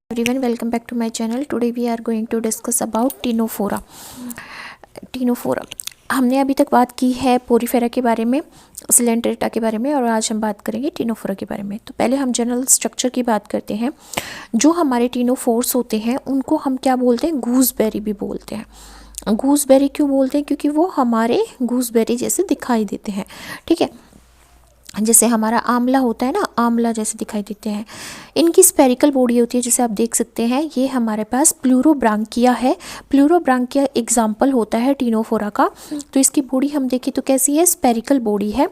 Everyone, welcome back to my channel. Today we are going to discuss about Ctenophora. हमने अभी तक बात की है पोरीफेरा के बारे में, सिलेंट्रेटा के बारे में, और आज हम बात करेंगे टीनोफोरा के बारे में। तो पहले हम जनरल स्ट्रक्चर की बात करते हैं। जो हमारे टीनोफोर्स होते हैं उनको हम क्या बोलते हैं? गूसबेरी भी बोलते हैं। गूसबेरी क्यों बोलते हैं? क्योंकि वो हमारे गूसबेरी जैसे दिखाई देते हैं। ठीक है, जैसे हमारा आंवला होता है ना, आंवला जैसे दिखाई देते हैं। इनकी स्पेरिकल बॉडी होती है, जैसे आप देख सकते हैं। ये हमारे पास प्लूरोब्रांकिया है। प्लूरोब्रांकिया एग्जाम्पल होता है टीनोफोरा का। तो इसकी बॉडी हम देखें तो कैसी है? स्पेरिकल बॉडी है,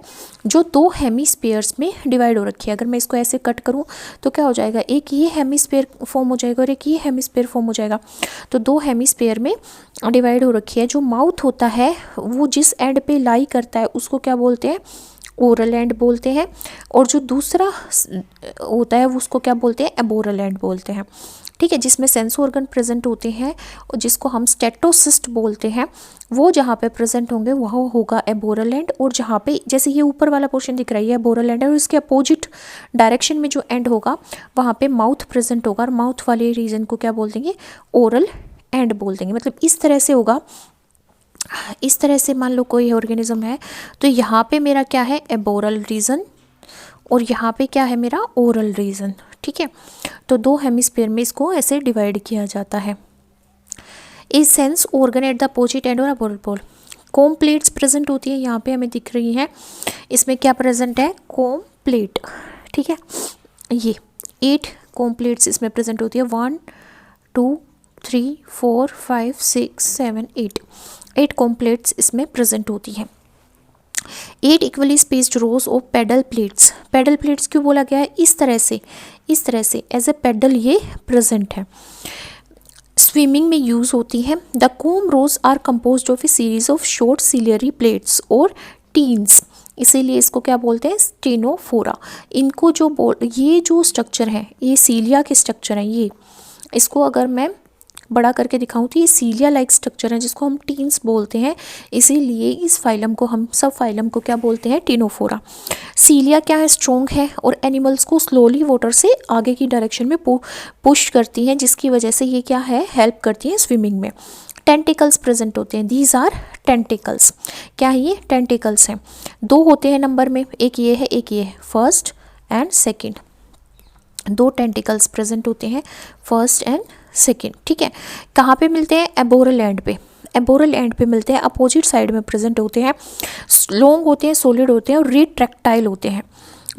जो दो हेमीस्फीयर्स में डिवाइड हो रखी है। अगर मैं इसको ऐसे कट करूँ तो क्या हो जाएगा? एक ये हेमीस्फीयर फॉर्म हो जाएगा और एक ये हेमीस्फीयर फॉर्म हो जाएगा। तो दो हेमीस्फीयर में डिवाइड हो रखी है। जो माउथ होता है वो जिस एंड पे लाई करता है उसको क्या बोलते हैं? ओरल एंड बोलते हैं। और जो दूसरा होता है वो उसको क्या बोलते हैं? एबोरल एंड बोलते हैं। ठीक है, जिसमें सेंस ऑर्गन प्रेजेंट होते हैं और जिसको हम स्टेटोसिस्ट बोलते हैं, वो जहाँ पे प्रेजेंट होंगे वह होगा एबोरल एंड। और जहाँ पे जैसे ये ऊपर वाला पोर्शन दिख रहा है, ये एबोरल एंड है, और इसके अपोजिट डायरेक्शन में जो एंड होगा वहाँ पे माउथ प्रेजेंट होगा, और माउथ वाले रीजन को क्या बोल देंगे? ओरल एंड बोल देंगे। मतलब इस तरह से होगा। इस तरह से मान लो कोई ऑर्गेनिज्म है, तो यहाँ पे मेरा क्या है? एबोरल रीजन, और यहाँ पे क्या है? मेरा ओरल रीजन। ठीक है, तो दो हेमिस्फीयर में इसको ऐसे डिवाइड किया जाता है। इस sense organ at the opposite and और एबोरल पोल। कोम प्लेट्स प्रेजेंट होती है, यहाँ पे हमें दिख रही हैं। इसमें क्या प्रेजेंट है? कोम प्लेट। ठीक है, ये 8 कोम प्लेट्स इसमें प्रेजेंट होती है। 1 2 3 4 5 6 7 8 कोम प्लेट्स इसमें प्रेजेंट होती हैं। 8 equally spaced rows of paddle plates. Paddle plates क्यों बोला गया है? इस तरह से एज ए पेडल ये प्रेजेंट है। स्विमिंग में यूज होती है। The comb rows are composed of a series of short ciliary plates और टीन्स, इसीलिए इसको क्या बोलते हैं? टीनोफोरा। इनको ये जो स्ट्रक्चर है, ये सीलिया के स्ट्रक्चर है। ये इसको अगर मैं बड़ा करके दिखाऊं तो ये सीलिया लाइक स्ट्रक्चर है, जिसको हम टीन्स बोलते हैं। इसीलिए इस फाइलम को हम सब फाइलम को क्या बोलते हैं? टीनोफोरा। सीलिया क्या है? स्ट्रॉन्ग है, और एनिमल्स को स्लोली वाटर से आगे की डायरेक्शन में पुश करती हैं, जिसकी वजह से ये क्या है? हेल्प करती है स्विमिंग में। टेंटिकल्स प्रेजेंट होते हैं। These are tentacles. क्या है ये? टेंटिकल्स हैं। 2 होते हैं नंबर में, एक ये है एक ये है, first and second. 2 tentacles present होते हैं, फर्स्ट एंड सेकेंड। ठीक है, कहाँ पे मिलते हैं? एबोरल एंड पे। एबोरल एंड पे मिलते हैं, अपोजिट साइड में प्रेजेंट होते हैं। लॉन्ग होते हैं, सॉलिड होते हैं, और रिट्रैक्टाइल होते हैं।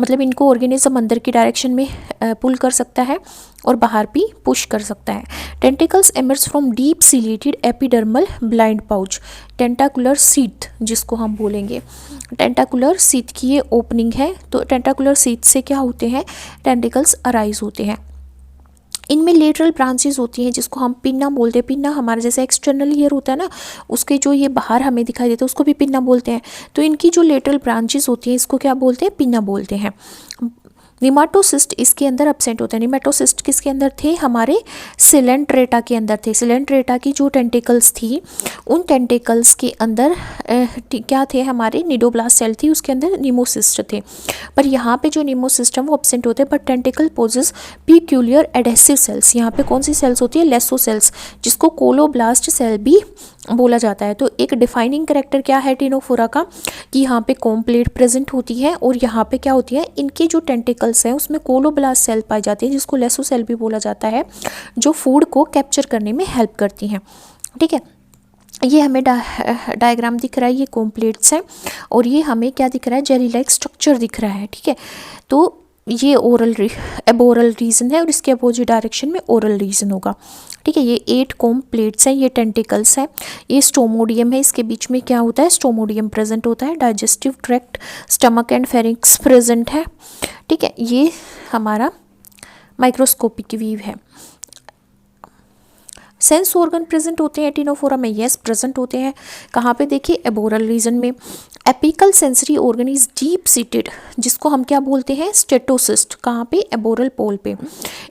मतलब इनको ऑर्गेनिज्म अंदर की डायरेक्शन में पुल कर सकता है और बाहर भी पुश कर सकता है। Tentacles emerge from deep ciliated epidermal blind pouch. Tentacular sheath जिसको हम बोलेंगे, टेंटाकुलर सीथ की ये ओपनिंग है। तो टेंटाकुलर सीथ से क्या होते हैं? टेंटिकल्स अराइज होते हैं। इनमें लेटरल ब्रांचेस होती हैं, जिसको हम पिन्ना बोलते हैं। पिन्ना हमारा जैसे एक्सटर्नल ईयर होता है ना, उसके जो ये बाहर हमें दिखाई देता है उसको भी पिन्ना बोलते हैं। तो इनकी जो लेटरल ब्रांचेस होती हैं इसको क्या बोलते हैं? पिन्ना बोलते हैं। निमाटोसिस्ट इसके अंदर एब्सेंट होते हैं। निमाटोसिस्ट किसके अंदर थे? हमारे सिलेंट्रेटा के अंदर थे। सिलेंट्रेटा की जो टेंटिकल्स थी, उन टेंटिकल्स के अंदर क्या थे? हमारे निडोब्लास्ट सेल थी, उसके अंदर निमोसिस्ट थे। पर यहाँ पे जो निमोसिस्ट है वो एब्सेंट होते हैं। But tentacle possess peculiar adhesive cells. यहाँ पे कौन सी सेल्स होती है? लेसो सेल्स, जिसको कोलोब्लास्ट सेल भी बोला जाता है। तो एक डिफाइनिंग करेक्टर क्या है टीनोफोरा का? कि यहाँ पे कोम प्लेट प्रेजेंट होती है, और यहाँ पे क्या होती है? इनके जो टेंटिकल्स हैं उसमें कोलोब्लास्ट सेल पाई जाती है, जिसको लेसो सेल भी बोला जाता है, जो फूड को कैप्चर करने में हेल्प करती हैं। ठीक है, ये हमें डायग्राम दिख रहा है, ये कोम प्लेट्स हैं, और ये हमें क्या दिख रहा है? जेली लाइक स्ट्रक्चर दिख रहा है। ठीक है, तो ये एबोरल रीजन है, और इसके अपोजिट डायरेक्शन में ओरल रीजन होगा। ठीक है, ये 8 कोम प्लेट्स हैं, ये टेंटिकल्स हैं। ये स्टोमोडियम है, इसके बीच में क्या होता है? स्टोमोडियम प्रेजेंट होता है। Digestive tract, stomach and pharynx present है। ठीक है, ये हमारा माइक्रोस्कोपिक व्यू है। सेंस ऑर्गन प्रेजेंट होते हैं टीनोफोरा में। यस, प्रेजेंट होते हैं। कहाँ पे? देखिए, एबोरल रीजन में। Apical sensory organ is deep seated, जिसको हम क्या बोलते हैं? स्टेटोसिस्ट। कहाँ पे? एबोरल पोल पे।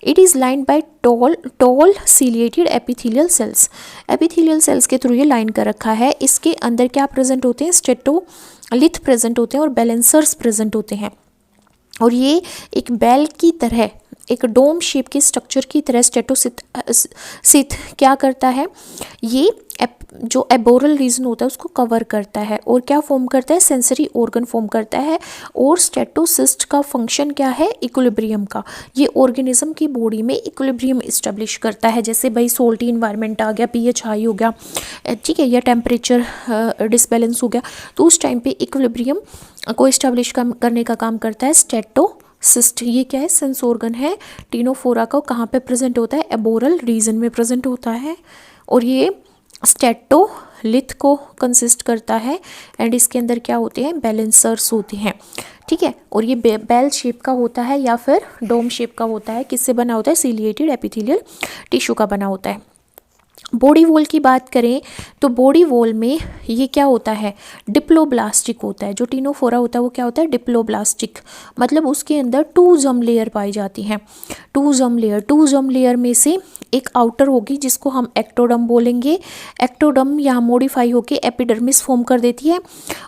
It is lined by tall ciliated epithelial cells. Epithelial cells के थ्रू ये लाइन कर रखा है। इसके अंदर क्या प्रेजेंट होते हैं? स्टेटोलिथ प्रेजेंट होते हैं, और बैलेंसर्स प्रेजेंट होते हैं। और ये एक बेल की तरह एक डोम शेप के स्ट्रक्चर की तरह स्टेटोसिथ क्या करता है, ये जो एबोरल रीजन होता है उसको कवर करता है और क्या फॉर्म करता है, सेंसरी ऑर्गन फॉर्म करता है। और स्टेटोसिस्ट का फंक्शन क्या है, इक्विलिब्रियम का। ये ऑर्गेनिज्म की बॉडी में इक्विलिब्रियम इस्टेब्लिश करता है। जैसे भाई सोल्टी इन्वायरमेंट आ गया, पीएच हाई हो गया, ठीक है, या टेम्परेचर डिसबैलेंस हो गया, तो उस टाइम पे इक्विलिब्रियम को इस्टेब्लिश करने का काम करता है स्टेटोसिस्ट। ये क्या है, सेंस ऑर्गन है टीनोफोरा का। कहाँ पे प्रेजेंट होता है, एबोरल रीजन में प्रेजेंट होता है। और ये स्टेटोलिथ को कंसिस्ट करता है एंड इसके अंदर क्या होते हैं, बैलेंसर्स होते हैं, ठीक है। और ये बेल शेप का होता है या फिर डोम शेप का होता है। किससे बना होता है, सिलिएटेड एपिथेलियल टिश्यू का बना होता है। बॉडी वॉल की बात करें तो बॉडी वॉल में ये क्या होता है, डिप्लोब्लास्टिक होता है। जो टीनोफोरा होता है वो क्या होता है, डिप्लोब्लास्टिक, मतलब उसके अंदर 2 जर्म लेयर पाई जाती हैं। 2 जर्म लेयर में से एक आउटर होगी जिसको हम एक्टोडर्म बोलेंगे। एक्टोडर्म यहाँ मॉडिफाई होकर एपिडर्मिस फॉर्म कर देती है।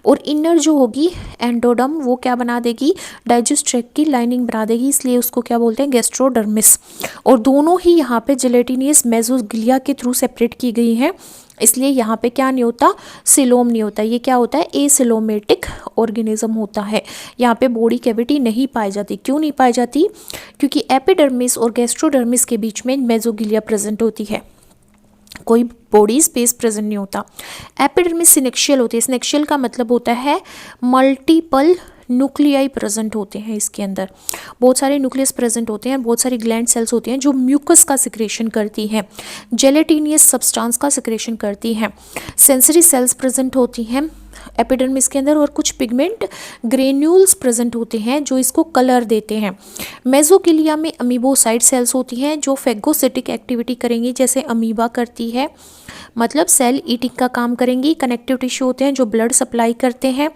और इनर जो होगी एंडोडर्म, वो क्या बना देगी, डाइजेस्ट ट्रैक्ट की लाइनिंग बना देगी, इसलिए उसको क्या बोलते हैं, गैस्ट्रोडर्मिस। और दोनों ही यहाँ पे जेलेटिनियस मेसोग्लिया के थ्रू सेपरेट की गई हैं, इसलिए यहाँ पे क्या नहीं होता, सिलोम नहीं होता। ये क्या होता है, एसिलोमेटिक ऑर्गेनिज्म होता है। यहाँ पे बॉडी कैविटी नहीं पाई जाती। क्यों नहीं पाई जाती, क्योंकि एपिडर्मिस और गैस्ट्रोडर्मिस के बीच में मेसोग्लिया प्रेजेंट होती है, कोई बॉडी स्पेस प्रेजेंट नहीं होता। एपिडर्मिस सिनेक्शियल होती है। सिनेक्शियल का मतलब होता है मल्टीपल न्यूक्लियाई प्रेजेंट होते हैं। इसके अंदर बहुत सारे न्यूक्लियस प्रेजेंट होते हैं, बहुत सारी ग्लैंड सेल्स होती हैं जो म्यूकस का सिक्रेशन करती हैं, जेलेटिनियस सब्सटेंस का सिक्रेशन करती हैं। सेंसरी सेल्स प्रेजेंट होती हैं एपिडर्मिस के अंदर और कुछ पिगमेंट ग्रेन्यूल्स प्रेजेंट होते हैं जो इसको कलर देते हैं। मेसोग्लिया में अमीबोसाइट सेल्स होती हैं जो फेगोसिटिक एक्टिविटी करेंगी, जैसे अमीबा करती है, मतलब सेल ईटिंग का काम करेंगी। कनेक्टिव टिश्यू होते हैं जो ब्लड सप्लाई करते हैं।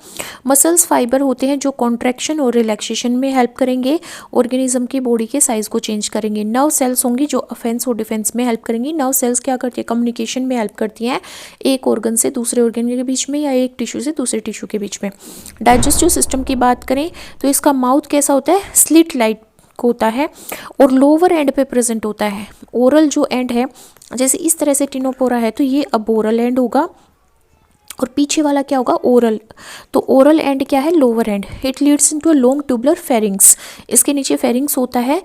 मसल्स फाइबर होते हैं जो कॉन्ट्रैक्शन और रिलैक्सेशन में हेल्प करेंगे, ऑर्गेनिज्म की बॉडी के साइज को चेंज करेंगे। नर्व सेल्स होंगी जो ऑफेंस और डिफेंस में हेल्प करेंगी। नर्व सेल्स क्या करती है, कम्युनिकेशन में हेल्प करती हैं, एक ऑर्गन से दूसरे ऑर्गन के बीच में या एक टिश्यू से दूसरे टिश्यू के बीच में। डाइजेस्टिव सिस्टम की बात करें तो इसका माउथ कैसा होता है, स्लिट लाइक होता है और लोअर एंड पे प्रेजेंट होता है। ओरल जो एंड है, जैसे इस तरह से टीनोफोरा है तो ये अब ओरल एंड होगा और पीछे वाला क्या होगा, ओरल। तो ओरल एंड क्या है, lower and. It leads into a long tubular pharynx. इसके नीचे फेरिंग्स होता है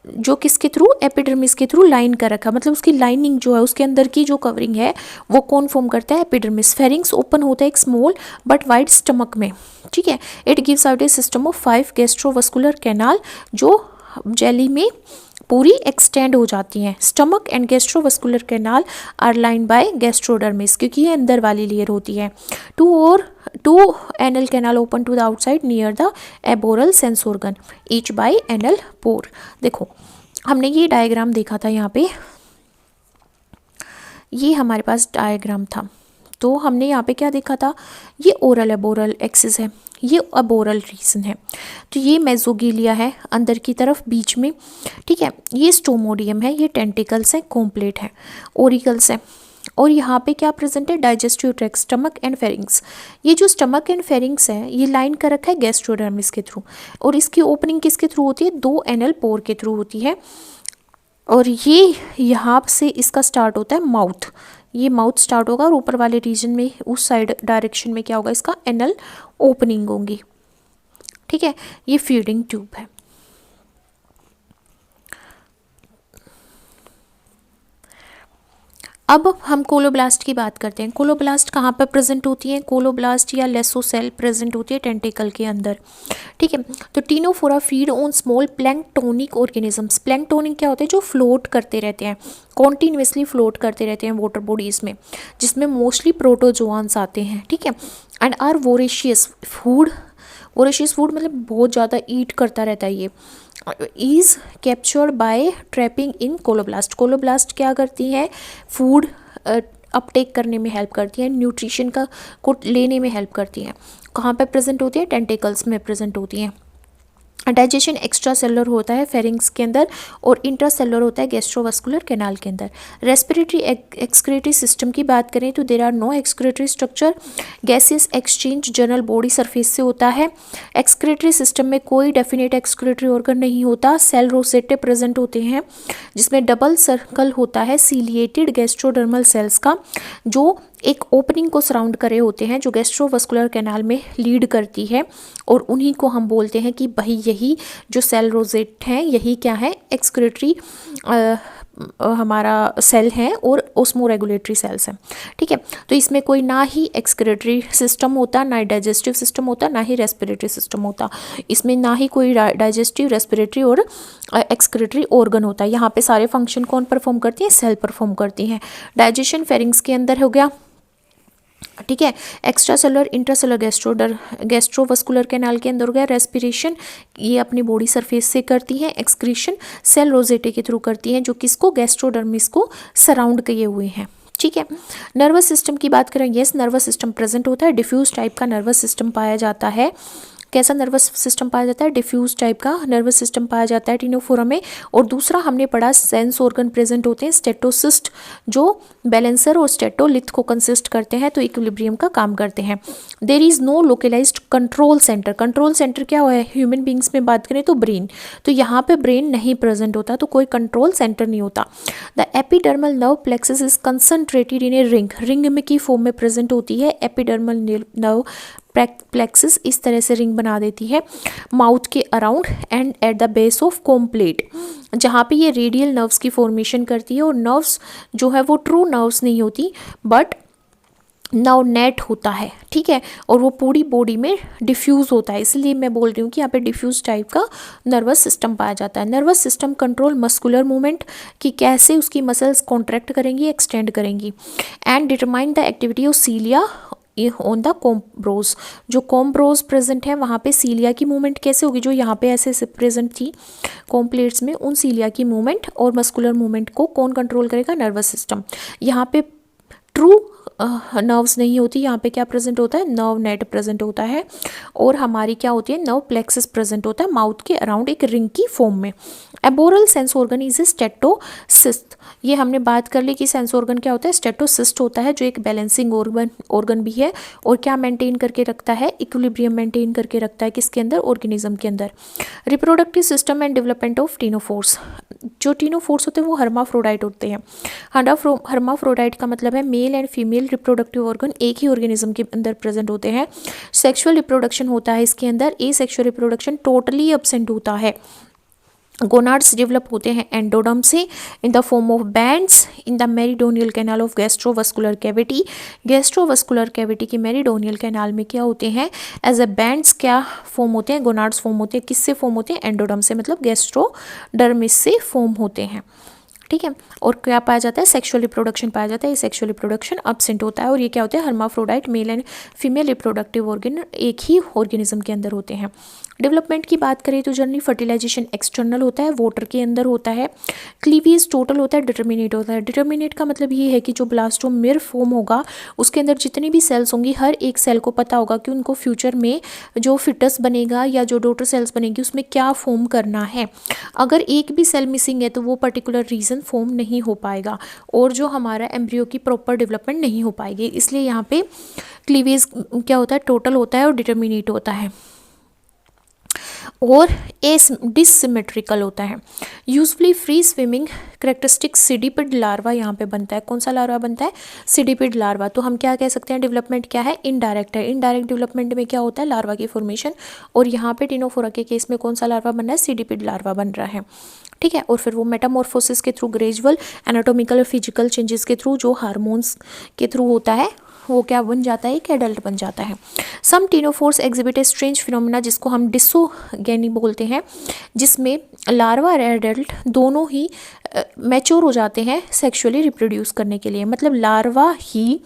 जो किसके थ्रू, एपिडर्मिस के थ्रू लाइन कर रखा, मतलब उसकी लाइनिंग जो है उसके अंदर की जो कवरिंग है वो कौन फॉर्म करता है, एपिडर्मिस। फेरिंग्स ओपन होता है एक स्मॉल बट वाइड स्टमक में, ठीक है। It gives out a system of 5 gastrovascular canal जो जेली में पूरी एक्सटेंड हो जाती हैं। Stomach and gastrovascular canal are line by gastrodermis, क्योंकि ये अंदर वाली लेयर होती है। Two anal canal open to the outside near the aboral sense organ each by anal pore. देखो हमने ये डायग्राम देखा था, यहाँ पे ये हमारे पास डायग्राम था, तो हमने यहाँ पे क्या देखा था, ये ओरल एबोरल एक्सिस है, ये एबोरल रीजन है। तो ये मेसोग्लिया है अंदर की तरफ बीच में, ठीक है। ये स्टोमोडियम है, ये टेंटिकल्स है, कॉम्प्लेट है, ओरिकल्स है। और यहाँ पे क्या प्रेजेंट है, digestive tract, stomach and pharynx. ये जो स्टमक एंड फेरिंग्स है ये लाइन कर रखा है गैस्ट्रोडर्मिस के थ्रू, और इसकी ओपनिंग किसके थ्रू होती है, 2 एनल पोर के थ्रू होती है। और ये यहाँ से इसका स्टार्ट होता है माउथ, ये माउथ स्टार्ट होगा और ऊपर वाले रीजन में उस साइड डायरेक्शन में क्या होगा, इसका एनल ओपनिंग होंगी, ठीक है। ये फीडिंग ट्यूब है। अब हम कोलोब्लास्ट की बात करते हैं। कोलोब्लास्ट कहाँ पर प्रेजेंट होती है, कोलोब्लास्ट या लेसोसेल प्रेजेंट होती है टेंटिकल के अंदर, ठीक है। तो Ctenophora feed on small planktonic organisms. Planktonic क्या होते हैं, जो फ्लोट करते रहते हैं, कॉन्टीन्यूसली फ्लोट करते रहते हैं वाटर बॉडीज में, जिसमें मोस्टली प्रोटोजोआन्स आते हैं, ठीक है। And are voracious food, voracious food मतलब बहुत ज़्यादा ईट करता रहता है ये। Is captured by trapping in colloblast. Colloblast क्या करती हैं, फूड अपटेक करने में हेल्प करती हैं, न्यूट्रिशन को लेने में हेल्प करती हैं। कहाँ पे प्रेजेंट होती है, टेंटिकल्स में प्रेजेंट होती हैं। डाइजेशन एक्स्ट्रा सेलुलर होता है फेरिंग्स के अंदर और इंट्रा सेलुलर होता है गैस्ट्रोवास्कुलर कैनाल के अंदर। रेस्पिरेटरी एक्सक्रीटरी सिस्टम की बात करें तो there are no excretory structure, gases exchange general body surface से होता है। एक्सक्रीटरी सिस्टम में कोई डेफिनेट एक्सक्रीटरी ऑर्गन नहीं होता। सेल रोसेटे प्रेजेंट होते हैं जिसमें डबल सर्कल होता है सीलिएटेड गैस्ट्रोडर्मल सेल्स का, जो एक ओपनिंग को सराउंड करे होते हैं जो गैस्ट्रोवास्कुलर कैनाल में लीड करती है, और उन्हीं को हम बोलते हैं कि भाई यही जो सेल रोसेट हैं यही क्या है, एक्सक्रीटरी हमारा सेल है और ओस्मो रेगुलेटरी सेल्स हैं। ठीक है, तो इसमें कोई ना ही एक्सक्रीटरी सिस्टम होता, ना ही डाइजेस्टिव सिस्टम होता, ना ही रेस्पिरेटरी सिस्टम होता। इसमें ना ही कोई डाइजेस्टिव, रेस्पिरेटरी और एक्सक्रीटरी ऑर्गन होता है। यहाँ पे सारे फंक्शन कौन परफॉर्म करती हैं, सेल परफॉर्म करती हैं। डाइजेशन फेरिंग्स के अंदर हो गया, ठीक है। Extra cellular intracellular gastrovascular canal के अंदर हो गया। रेस्पिरेशन ये अपनी बॉडी सरफेस से करती हैं। एक्सक्रीशन सेल रोजेटे के थ्रू करती हैं, जो किसको, गैस्ट्रोडर्मिस को सराउंड किए हुए हैं। ठीक है, नर्वस सिस्टम की बात करें, यस नर्वस सिस्टम प्रेजेंट होता है। डिफ्यूज टाइप का नर्वस सिस्टम पाया जाता है। कैसा नर्वस सिस्टम पाया जाता है, डिफ्यूज टाइप का नर्वस सिस्टम पाया जाता है टिनोफोरा में। और दूसरा हमने पढ़ा सेंस ऑर्गन प्रेजेंट होते हैं, स्टेटोसिस्ट जो बैलेंसर और स्टेटोलिथ को कंसिस्ट करते हैं, तो इक्विलिब्रियम का काम करते हैं। There is no localised control centre. Control centre क्या हुआ है, ह्यूमन बींग्स में बात करें तो ब्रेन, तो यहाँ पे ब्रेन नहीं प्रेजेंट होता, तो कोई कंट्रोल सेंटर नहीं होता। The epidermal nerve plexus is concentrated in a ring, ring में की फॉर्म में प्रेजेंट होती है। एपिडर्मल नर्व प्लेक्सिस इस तरह से रिंग बना देती है माउथ के around and at the base of complete, जहाँ पे ये रेडियल नर्व्स की फॉर्मेशन करती है। और नर्व्स जो है वो ट्रू नर्व्स नहीं होती, बट नर्व नेट होता है। ठीक है, और वो पूरी बॉडी में डिफ्यूज होता है, इसलिए मैं बोल रही हूँ कि यहाँ पे डिफ्यूज टाइप का नर्वस सिस्टम पाया जाता है। Nervous system control muscular movement, कि कैसे उसकी मसल्स कॉन्ट्रैक्ट करेंगी, एक्सटेंड करेंगी, and determine the activity of cilia on the comb rows. जो कॉम्ब्रोज प्रेजेंट है वहाँ पे सीलिया की मूवमेंट कैसे होगी, जो यहाँ पे ऐसे प्रेजेंट थी कॉम्प्लेट्स में, उन सीलिया की मूवमेंट और मस्कुलर मूवमेंट को कौन कंट्रोल करेगा, नर्वस सिस्टम। यहाँ पे ट्रू नर्व्स नहीं होती, यहाँ पे क्या प्रेजेंट होता है, नर्व नेट प्रेजेंट होता है, और हमारी क्या होती है, नर्व प्लेक्सस प्रेजेंट होता है माउथ के अराउंड एक रिंग की फॉर्म में। Aboral sense organ is a statocyst, ये हमने बात कर ली कि सेंस ऑर्गन क्या होता है, स्टेटोसिस्ट होता है, जो एक बैलेंसिंग ऑर्गन भी है, और क्या मेंटेन करके रखता है, इक्विलिब्रियम मेंटेन करके रखता है किसके अंदर, ऑर्गेनिज्म के अंदर। Reproductive system and development of ctenophores, जो टीनोफोर्स होते हैं वो हर्माफ्रोडाइट होते हैं। हर्माफ्रोडाइट का मतलब है male and female reproductive organ एक ही ऑर्गेनिज्म के अंदर प्रेजेंट होते हैं। सेक्सुअल रिप्रोडक्शन होता है इसके अंदर, एसेक्सुअल रिप्रोडक्शन टोटली एब्सेंट होता है। गोनाड्स डेवलप होते हैं एंडोडर्म से in the form of bands in the meridional canal of gastrovascular cavity. Gastrovascular cavity के मेरिडोनियल कैनाल में क्या होते हैं, एज ए बैंड्स क्या फॉर्म होते हैं, गोनाड्स फॉर्म होते हैं। किससे फॉर्म होते हैं, एंडोडर्म से, मतलब गैस्ट्रोडर्मिस से फॉर्म होते हैं। ठीक है, और क्या पाया जाता है, सेक्सुअल रिप्रोडक्शन पाया जाता है। ये सेक्सुअल रिप्रोडक्शन एब्सेंट होता है, और ये क्या होता है, hermaphrodite male and female reproductive organ एक ही ऑर्गेनिज्म के अंदर होते हैं। डेवलपमेंट की बात करें तो जनरली फर्टिलाइजेशन एक्सटर्नल होता है, वाटर के अंदर होता है। क्लीवेज टोटल होता है, डिटर्मिनेट होता है। डिटर्मिनेट का मतलब ये है कि जो ब्लास्टोमेर फॉर्म होगा उसके अंदर जितनी भी सेल्स होंगी, हर एक सेल को पता होगा कि उनको फ्यूचर में जो फिटस बनेगा या जो डॉटर सेल्स बनेगी उसमें क्या फॉर्म करना है। अगर एक भी सेल मिसिंग है तो वो पर्टिकुलर रीजन फॉर्म नहीं हो पाएगा, और जो हमारा एम्ब्रियो की प्रॉपर डेवलपमेंट नहीं हो पाएगी। इसलिए यहाँ पे क्लीवेज क्या होता है, टोटल होता है और डिटर्मिनेट होता है, और डिससिमेट्रिकल होता है। Usually free swimming characteristic cydippid larva यहाँ पे बनता है। कौन सा लार्वा बनता है, सीडिपिड लार्वा। तो हम क्या कह सकते हैं, डेवलपमेंट क्या है, इनडायरेक्ट है। इनडायरेक्ट डेवलपमेंट में क्या होता है, लार्वा की फॉर्मेशन, और यहाँ पे टिनोफोरा के केस में कौन सा लार्वा बन रहा है, सीडिपिड लार्वा बन रहा है। ठीक है, और फिर वो मेटामॉर्फोसिस के थ्रू, ग्रेजुअल एनाटोमिकल और फिजिकल चेंजेस के थ्रू, जो हार्मोन्स के थ्रू होता है, वो क्या बन जाता है, एक एडल्ट बन जाता है। Some ctenophores exhibit a strange phenomena, जिसको हम डिसोगेनी बोलते हैं, जिसमें लार्वा और एडल्ट दोनों ही मैच्योर हो जाते हैं सेक्सुअली रिप्रोड्यूस करने के लिए। मतलब लार्वा ही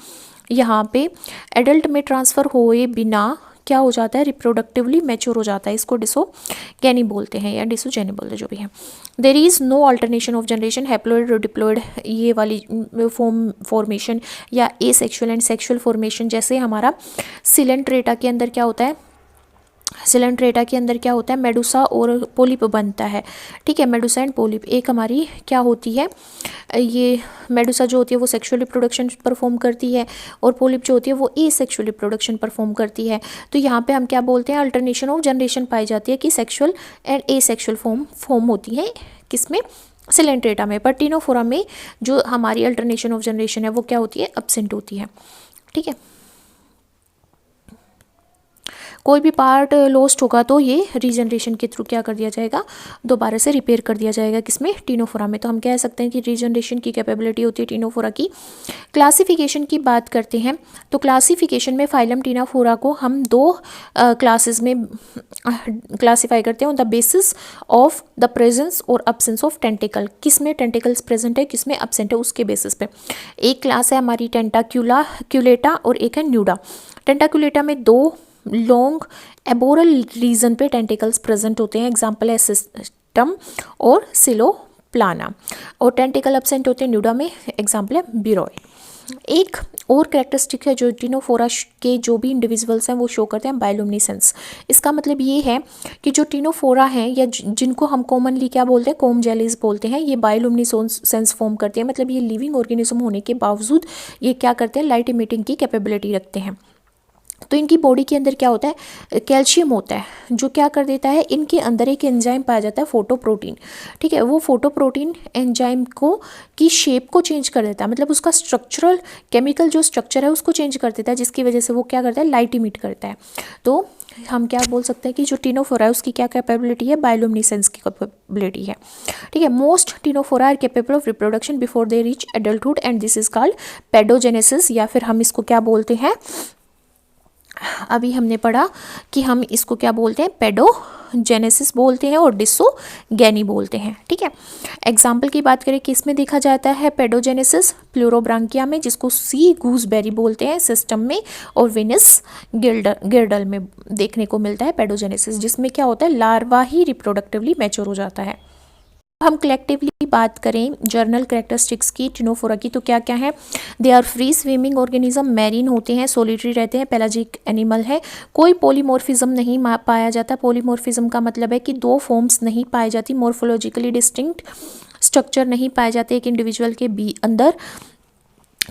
यहाँ पे एडल्ट में ट्रांसफ़र हुए बिना क्या हो जाता है, रिप्रोडक्टिवली मैच्योर हो जाता है। इसको डिसोगेनी बोलते हैं या डिसोजेनी बोलते हैं, जो भी है। There is no alternation of generation, haploid और डिप्लॉइड ये वाली फॉर्मेशन या asexual and sexual formation, जैसे हमारा सिलेंट्रेटा के अंदर क्या होता है, सिलेंट्रेटा के अंदर क्या होता है, मेडुसा और पोलिप बनता है। ठीक है, मेडुसा एंड पोलिप। एक हमारी क्या होती है, ये मेडुसा जो होती है वो सेक्सुअल रिप्रोडक्शन परफॉर्म करती है और पोलिप जो होती है वो ए सेक्सुअल रिप्रोडक्शन परफॉर्म करती है। तो यहाँ पे हम क्या बोलते हैं, अल्टरनेशन ऑफ जनरेशन पाई जाती है कि sexual and A sexual form होती है किसमें, सिलेंट्रेटा में। पर टिनोफोरा में जो हमारी अल्टरनेशन ऑफ जनरेशन है वो क्या होती है, एब्सेंट होती है। ठीक है, कोई भी पार्ट लॉस्ट होगा तो ये रीजनरेशन के थ्रू क्या कर दिया जाएगा, दोबारा से रिपेयर कर दिया जाएगा किसमें, टिनोफोरा में। तो हम कह सकते हैं कि रीजनरेशन की कैपेबिलिटी होती है टिनोफोरा की। क्लासिफिकेशन की बात करते हैं तो क्लासिफिकेशन में फाइलम टिनोफोरा को हम दो क्लासेस में क्लासीफाई करते हैं, on the basis of the presence और अब्सेंस ऑफ टेंटिकल। किसमें टेंटिकल्स प्रेजेंट है, किसमें अब्सेंट है, उसके बेसिस पे। एक क्लास है हमारी टेंटाक्यूलेटा और एक है न्यूडा। टेंटाक्यूलेटा में दो लॉन्ग एबोरल रीजन पे टेंटिकल्स प्रेजेंट होते हैं, एग्जाम्पल है सिस्टम और सिलोप्लाना। और टेंटिकल एब्सेंट होते हैं न्यूडा में, एग्जाम्पल है बिरॉय। एक और कैरेक्टरिस्टिक है जो टिनोफोरा के जो भी इंडिविजुअल्स हैं वो शो करते हैं बायोलुमिनेसेंस। इसका मतलब ये है कि जो टिनोफोरा हैं या जिनको हम कॉमनली क्या बोलते हैं, कोम जेलीज बोलते हैं, ये बायोलुमिनेसेंस फॉर्म करते हैं। मतलब ये लिविंग ऑर्गेनिज्म होने के बावजूद ये क्या करते हैं, लाइट इमिटिंग की कैपेबिलिटी रखते हैं। तो इनकी बॉडी के अंदर क्या होता है, कैल्शियम होता है, जो क्या कर देता है, इनके अंदर एक एंजाइम पाया जाता है फोटोप्रोटीन। ठीक है, वो फोटोप्रोटीन एंजाइम को की शेप को चेंज कर देता है, मतलब उसका स्ट्रक्चरल केमिकल जो स्ट्रक्चर है उसको चेंज कर देता है, जिसकी वजह से वो क्या करता है, लाइट इमिट करता है। तो हम क्या बोल सकते हैं कि जो टिनोफोरा है उसकी क्या कैपेबिलिटी है, बायोलुमिनेसेंस की कैपेबिलिटी है। ठीक है, most Ctenophora are capable of reproduction before they reach adulthood and this is called paedogenesis, या फिर हम इसको क्या बोलते हैं, अभी हमने पढ़ा कि हम इसको क्या बोलते हैं, पेडोजेनेसिस बोलते हैं और डिसोगेनी बोलते हैं। ठीक है, एग्जाम्पल की बात करें किस में देखा जाता है पेडोजेनेसिस, प्लूरोब्रांकिया में जिसको सी गूसबेरी बोलते हैं, सिस्टम में, और विनस गिल्डल में देखने को मिलता है पेडोजेनेसिस, जिसमें क्या होता है, लार्वा ही रिप्रोडक्टिवली मैच्योर हो जाता है। हम कलेक्टिवली बात करें जर्नल कैरेक्टरिस्टिक्स की टिनोफोरा की तो क्या क्या है, they are free swimming organism, marine होते हैं, सोलिटरी रहते हैं, पेलाजिक एनिमल है, कोई पॉलीमॉर्फिज्म नहीं पाया जाता। पॉलीमॉर्फिज्म का मतलब है कि दो फॉर्म्स नहीं पाई जाती, मॉर्फोलॉजिकली डिस्टिंक्ट स्ट्रक्चर नहीं पाए जाते एक इंडिविजुअल के अंदर,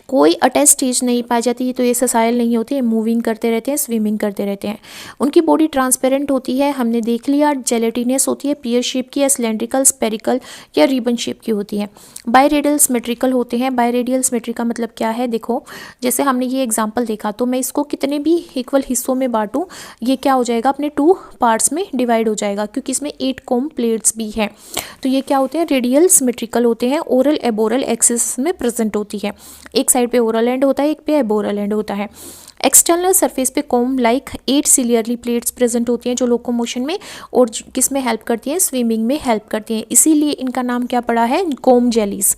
कोई अटैच स्टेज नहीं पाई जाती है। तो ये ससाइल नहीं होते हैं, मूविंग करते रहते हैं, स्विमिंग करते रहते हैं। उनकी बॉडी ट्रांसपेरेंट होती है, हमने देख लिया, जेलेटिनस होती है, पियर शेप की या सिलेंड्रिकल, स्पेरिकल या रिबन शेप की होती है। बायरेडियल सिमेट्रिकल होते हैं। बायरेडियल सिमेट्री का मतलब क्या है, देखो जैसे हमने ये एग्जाम्पल देखा तो मैं इसको कितने भी इक्वल हिस्सों में बांटूँ, ये क्या हो जाएगा, अपने 2 पार्ट्स में डिवाइड हो जाएगा, क्योंकि इसमें 8 कॉम प्लेट्स भी हैं। तो ये क्या होते हैं, रेडियल सिमेट्रिकल होते हैं, ओरल एबोरल एक्सिस में प्रेजेंट होती है। एक साइड पे ओरल एंड होता है, एक पे एबोरल एंड होता है। एक्सटर्नल सरफेस पे com like 8 ciliary plates present होती हैं जो लोकोमोशन में और किस में हेल्प करती हैं, स्विमिंग में हेल्प करती हैं, इसीलिए इनका नाम क्या पड़ा है, कॉम जेलीज।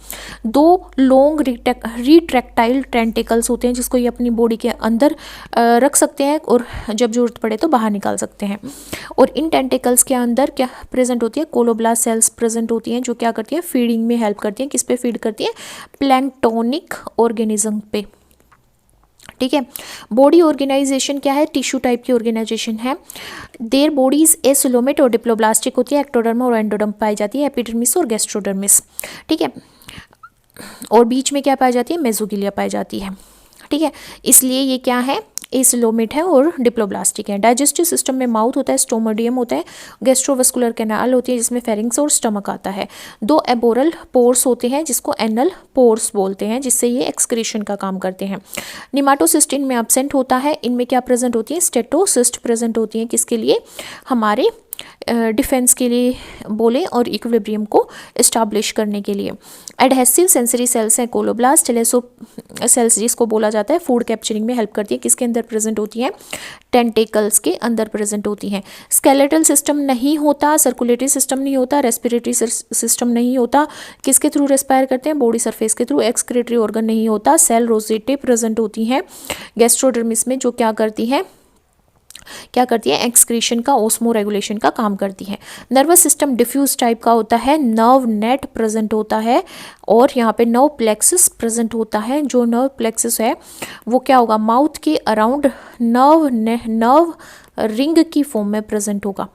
2 लॉन्ग रिट्रैक्टाइल टेंटिकल्स होते हैं जिसको ये अपनी बॉडी के अंदर रख सकते हैं और जब जरूरत पड़े तो बाहर निकाल सकते हैं। और इन टेंटिकल्स के अंदर क्या प्रेजेंट होती है, कोलोब्लास्ट सेल्स प्रेजेंट होती हैं जो क्या करती हैं, फीडिंग में हेल्प करती हैं। किस पे फीड करती हैं, प्लैंक्टोनिक ऑर्गेनिज्म पे। ठीक है, बॉडी ऑर्गेनाइजेशन क्या है, टिश्यू टाइप की ऑर्गेनाइजेशन है। देयर बॉडीज एसोलोमेट और डिप्लोब्लास्टिक होती है, एक्टोडर्म और एंडोडर्म पाई जाती है, एपिडर्मिस और गैस्ट्रोडर्मिस। ठीक है, और बीच में क्या पाई जाती है, मेसोगिलिया पाई जाती है। ठीक है, इसलिए ये क्या है, एसोलोमेट है और डिप्लोब्लास्टिक है। डाइजेस्टिव सिस्टम में माउथ होता है, स्टोमोडियम होता है, गैस्ट्रोवेस्कुलर कैनाल होती है जिसमें फेरिंग्स और स्टमक आता है। 2 एबोरल पोर्स होते हैं जिसको एनल पोर्स बोलते हैं, जिससे ये एक्सक्रीशन का काम करते हैं। निमाटोसिस्ट में एब्सेंट होता है, इनमें क्या प्रेजेंट होती है, स्टेटोसिस्ट प्रेजेंट होती हैं, किसके लिए, हमारे डिफेंस के लिए बोले और इक्विलिब्रियम को इस्टाब्लिश करने के लिए। एडहेसिव सेंसरी सेल्स हैं कोलोब्लास्ट, टेलेसो सेल्स जिसको बोला जाता है, फूड कैप्चरिंग में हेल्प करती है, किसके अंदर प्रेजेंट होती हैं, टेंटिकल्स के अंदर प्रेजेंट होती हैं। स्केलेटल सिस्टम नहीं होता, सर्कुलेटरी सिस्टम नहीं होता, रेस्पिरेटरी सिस्टम नहीं होता, किसके थ्रू रेस्पायर करते हैं, बॉडी सरफेस के थ्रू। एक्सक्रीटरी ऑर्गन नहीं होता, सेल रोजेटे प्रेजेंट होती हैं गैस्ट्रोडर्मिस में जो क्या करती है एक्सक्रीशन का, ओस्मो रेगुलेशन का काम करती है। नर्वस सिस्टम डिफ्यूज टाइप का होता है, नर्व नेट प्रेजेंट होता है और यहाँ पे नर्व प्लेक्सस प्रेजेंट होता है। जो नर्व प्लेक्सस है वो क्या होगा, माउथ के अराउंड नर्व रिंग की फॉर्म में प्रेजेंट होगा,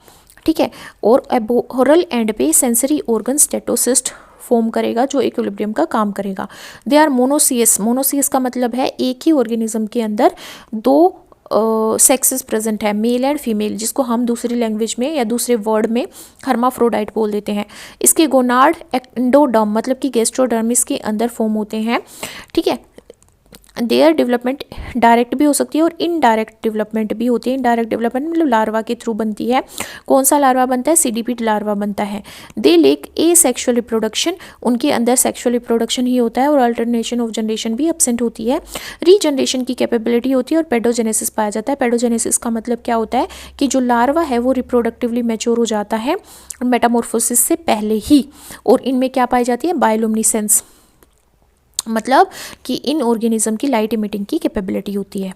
ठीक है। और ओरल एंड पे सेंसरी ऑर्गन स्टेटोसिस्ट फॉर्म करेगा जो इक्विलिब्रियम का काम करेगा। They are monoecious. मोनोसियस का मतलब है एक ही ऑर्गेनिज्म के अंदर दो सेक्सेस प्रेजेंट है, मेल एंड फीमेल, जिसको हम दूसरी लैंग्वेज में या दूसरे वर्ड में हर्माफ्रोडाइट बोल देते हैं। इसके गोनाड एंडोडर्म मतलब कि गैस्ट्रोडर्मिस के अंदर फॉर्म होते हैं, ठीक है। देयर डेवलपमेंट डायरेक्ट भी हो सकती है और इनडायरेक्ट डेवलपमेंट भी होती है। इनडायरेक्ट डेवलपमेंट मतलब लार्वा के थ्रू बनती है। कौन सा लार्वा बनता है? सीडीपी लार्वा बनता है। दे लेक ए सेक्शुअल रिप्रोडक्शन, उनके अंदर सेक्शुअल रिप्रोडक्शन ही होता है और अल्टरनेशन ऑफ जनरेशन भी एब्सेंट होती है। रीजनरेशन की कैपेबिलिटी होती है और पेडोजेनेसिस पाया जाता है। पेडोजेनेसिस का मतलब क्या होता है कि जो लार्वा है वो रिप्रोडक्टिवली मैच्योर हो जाता है मेटामॉर्फोसिस से पहले ही। और इनमें क्या पाई जाती है? बायोलुमिनेसेंस, मतलब कि इन ऑर्गेनिज्म की लाइट इमिटिंग की कैपेबिलिटी होती है।